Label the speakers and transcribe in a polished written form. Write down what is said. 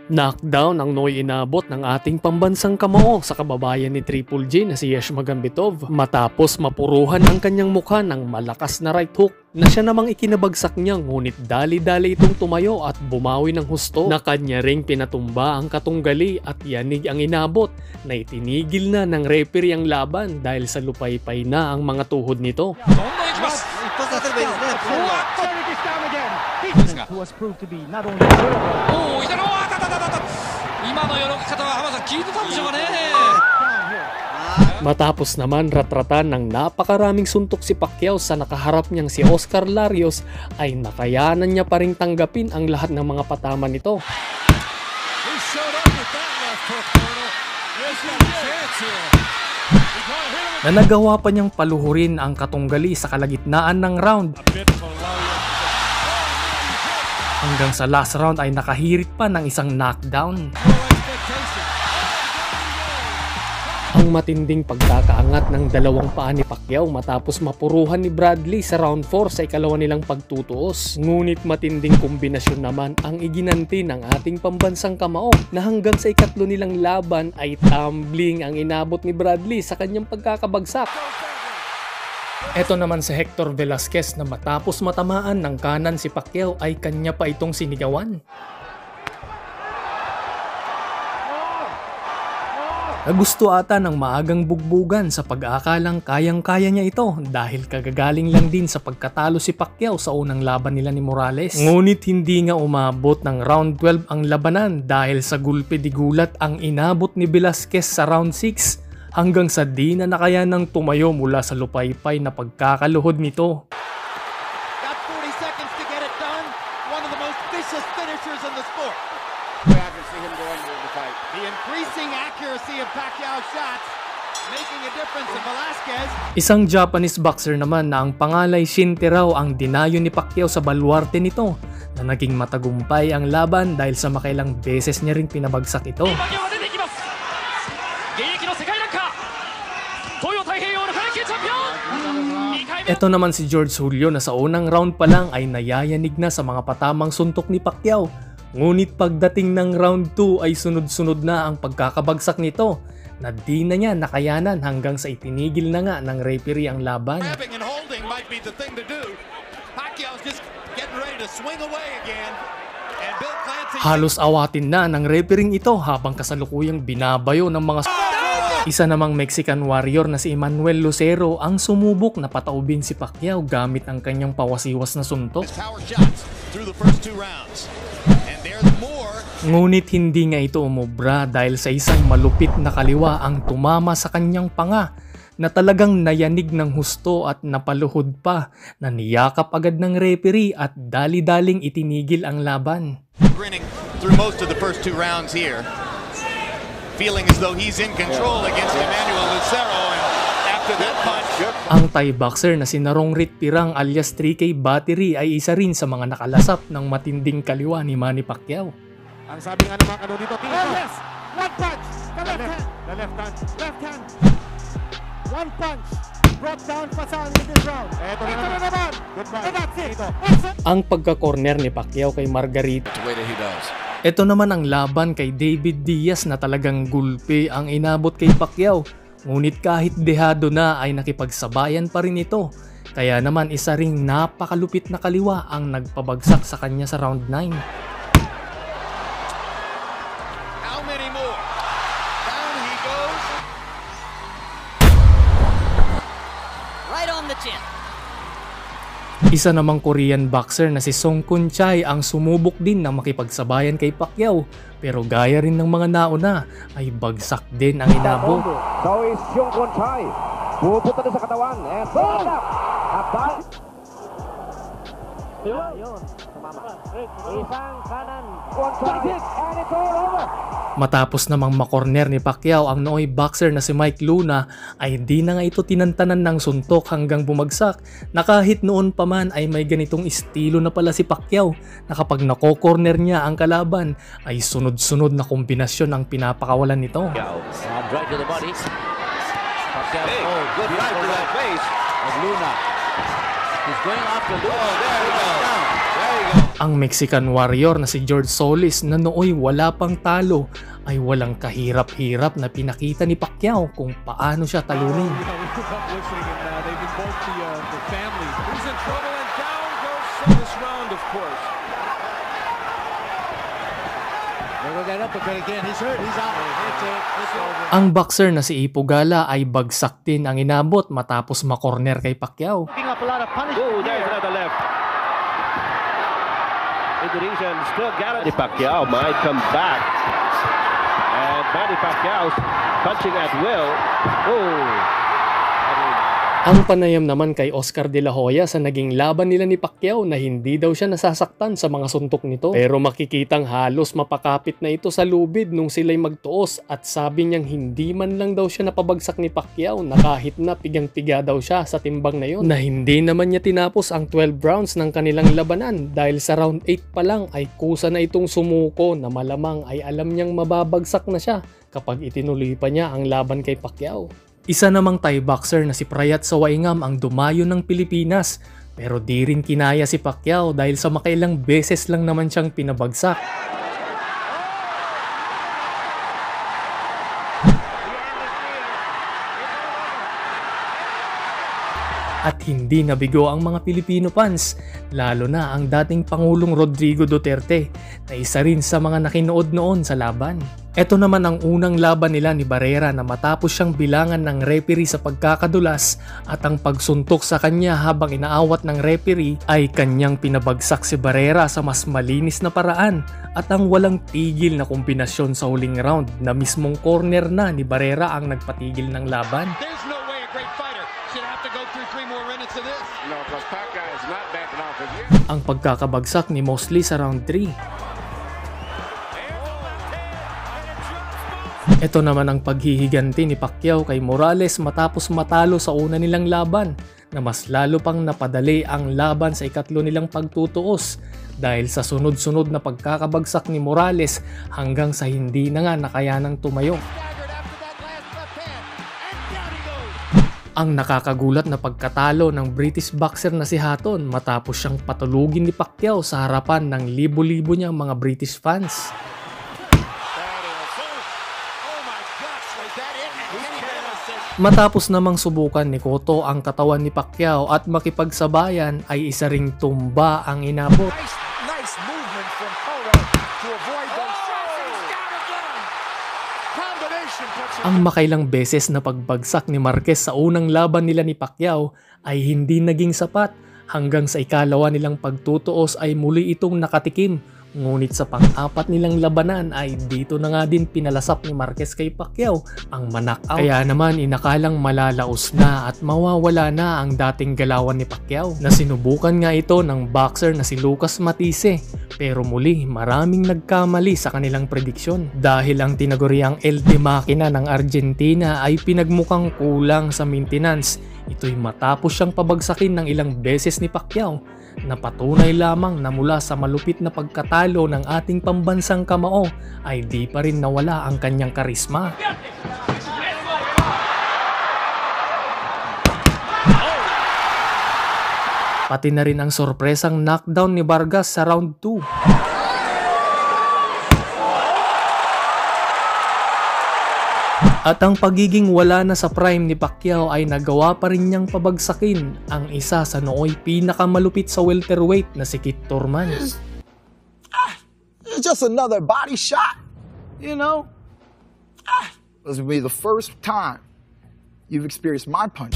Speaker 1: Knockdown ang Noy inabot ng ating pambansang kamao sa kababayan ni Triple G na si Yesh Magambetov matapos mapuruhan ang kanyang mukha ng malakas na right hook na siya namang ikinabagsak niya, ngunit dali-dali itong tumayo at bumawi ng husto na kanya ring pinatumba ang katunggali at yanig ang inabot na itinigil na ng referee ang laban dahil sa lupaypay na ang mga tuhod nito. Matapos naman ratratan ng napakaraming suntok si Pacquiao sa nakaharap niyang si Oscar Larios, ay nakayanan niya pa ring tanggapin ang lahat ng mga patama nito. Na nagawa pa niyang paluhurin ang katunggali sa kalagitnaan ng round. Hanggang sa last round ay nakahirit pa ng isang knockdown. Ang matinding pagkakaangat ng dalawang paa ni Pacquiao matapos mapuruhan ni Bradley sa round 4 sa ikalawa nilang pagtutuos. Ngunit matinding kombinasyon naman ang iginanti ng ating pambansang kamao na hanggang sa ikatlo nilang laban ay tumbling ang inabot ni Bradley sa kanyang pagkakabagsak. Ito naman si Hector Velasquez na matapos matamaan ng kanan si Pacquiao ay kanya pa itong sinigawan. Nagusto ata ng maagang bugbugan sa pag-aakalang kayang-kaya niya ito dahil kagagaling lang din sa pagkatalo si Pacquiao sa unang laban nila ni Morales. Ngunit hindi nga umabot ng round 12 ang labanan dahil sa gulpe di gulat ang inabot ni Velasquez sa round 6 hanggang sa di na nakayanang tumayo mula sa lupaypay na pagkakaluhod nito.
Speaker 2: Got 40 seconds to get it done. One of the most vicious finishers in the sport. We haven't seen him go under the fight. The increasing accuracy of Pacquiao's shots making a difference in Velasquez.
Speaker 1: Isang Japanese boxer naman na ang pangalay Shin Terao ang dinayo ni Pacquiao sa baluarte nito na naging matagumpay ang laban dahil sa makailang beses niya ring pinabagsak ito. Ito naman si George Julio na sa unang round pa lang ay nayayanig na sa mga patamang suntok ni Pacquiao. Ngunit pagdating ng round 2 ay sunod-sunod na ang pagkakabagsak nito na di na niya nakayanan hanggang sa itinigil na nga ng referee ang laban. Halos awatin na ng referee ito habang kasalukuyang binabayo ng mga isa namang Mexican warrior na si Emmanuel Lucero ang sumubok na pataubin si Pacquiao gamit ang kanyang pawasiwas na suntok. Ngunit hindi nga ito umubra dahil sa isang malupit na kaliwa ang tumama sa kanyang panga na talagang nayanig ng husto at napaluhod pa na niyakap agad ng referee at dali-daling itinigil ang laban.
Speaker 2: Grinning through most of the first 2 rounds here. Feeling as though he's in control against Emmanuel Lucero, and after that punch.
Speaker 1: Ang Thai boxer na si Narongrit Pirang alias 3K Battery ay isa rin sa mga nakalasap ng matinding kaliwa ni Manny Pacquiao.
Speaker 3: Ang sabi nga naman ano dito, yes! One punch! The left hand! One punch! Brought down Pasan in this round. Ito na naman! Goodbye! And that's it!
Speaker 1: Ang pagka-corner ni Pacquiao kay Margarito. Ito naman ang laban kay David Diaz na talagang gulpe ang inabot kay Pacquiao. Ngunit kahit dehado na ay nakipagsabayan pa rin ito. Kaya naman isa ring napakalupit na kaliwa ang nagpabagsak sa kanya sa round 9. Isa namang Korean boxer na si Song Kun Chai ang sumubok din na makipagsabayan kay Pacquiao pero gaya rin ng mga nauna ay bagsak din ang inabot.
Speaker 4: So is Song Kun Chai pupunta na sa katawan and stand up at yun, tumama. Isang kanan, Kun Chai and it's all over.
Speaker 1: Matapos namang makorner ni Pacquiao ang nooy boxer na si Mike Luna ay di na nga ito tinantanan ng suntok hanggang bumagsak na kahit noon pa man ay may ganitong estilo na pala si Pacquiao na kapag nako-corner niya ang kalaban ay sunod-sunod na kombinasyon ang pinapakawalan nito.
Speaker 4: Right to the body. Pacquiao, good right to the face of Luna. He's going after Luna. Oh, there he goes. There you go.
Speaker 1: Ang Mexican Warrior na si George Solis na nooy wala pang talo ay walang kahirap-hirap na pinakita ni Pacquiao kung paano siya talunin. Ang boxer na si Ipo Gala ay bagsak din ang inabot matapos makorner kay Pacquiao.
Speaker 4: Indonesian still got it. Pacquiao might come back. And Manny Pacquiao punching at will.
Speaker 1: Ang panayam naman kay Oscar De La Hoya sa naging laban nila ni Pacquiao na hindi daw siya nasasaktan sa mga suntok nito. Pero makikitang halos mapakapit na ito sa lubid nung sila'y magtuos at sabi niyang hindi man lang daw siya napabagsak ni Pacquiao na kahit na pigang-piga daw siya sa timbang na yon. Na hindi naman niya tinapos ang 12 rounds ng kanilang labanan dahil sa round 8 pa lang ay kusa na itong sumuko na malamang ay alam niyang mababagsak na siya kapag itinuloy pa niya ang laban kay Pacquiao. Isa namang Thai boxer na si Prayat Sawaingam ang dumayo ng Pilipinas pero di rin kinaya si Pacquiao dahil sa makailang beses lang naman siyang pinabagsak. At hindi nabigo ang mga Pilipino fans, lalo na ang dating Pangulong Rodrigo Duterte na isa rin sa mga nakinood noon sa laban. Ito naman ang unang laban nila ni Barrera na matapos siyang bilangan ng referee sa pagkakadulas at ang pagsuntok sa kanya habang inaawat ng referee ay kanyang pinabagsak si Barrera sa mas malinis na paraan at ang walang tigil na kombinasyon sa huling round na mismong corner na ni Barrera ang nagpatigil ng laban. Ang pagkakabagsak ni Mosley sa round 3. Ito naman ang paghihiganti ni Pacquiao kay Morales matapos matalo sa una nilang laban na mas lalo pang napadali ang laban sa ikatlo nilang pagtutuos dahil sa sunod-sunod na pagkakabagsak ni Morales hanggang sa hindi na nga nakayanang tumayo. Ang nakakagulat na pagkatalo ng British boxer na si Hatton matapos siyang patulugin ni Pacquiao sa harapan ng libo-libo niyang mga British fans. Matapos namang subukan ni Cotto ang katawan ni Pacquiao at makipagsabayan ay isa ring tumba ang inabot.
Speaker 3: Nice movement from Cotto to avoid those shots.
Speaker 1: Ang makailang beses na pagbagsak ni Marquez sa unang laban nila ni Pacquiao ay hindi naging sapat hanggang sa ikalawa nilang pagtutuos ay muli itong nakatikim. Ngunit sa pang-apat nilang labanan ay dito na nga din pinalasap ni Marquez kay Pacquiao ang manakaw. Kaya naman inakalang malalaos na at mawawala na ang dating galawan ni Pacquiao na sinubukan nga ito ng boxer na si Lucas Matisse. Pero muli maraming nagkamali sa kanilang prediksyon dahil ang tinaguriang El de Makina ng Argentina ay pinagmukhang kulang sa maintenance. Ito'y matapos siyang pabagsakin ng ilang beses ni Pacquiao na patunay lamang na mula sa malupit na pagkatalo ng ating pambansang kamao ay di pa rin nawala ang kanyang karisma. Pati na rin ang sorpresang knockdown ni Vargas sa round 2. At ang pagiging wala na sa prime ni Pacquiao ay nagawa pa rin niyang pabagsakin ang isa sa nooy pinakamalupit sa welterweight na si Kit Thurman.
Speaker 5: It's just another body shot, you know? This will be the first time you've experienced my punch.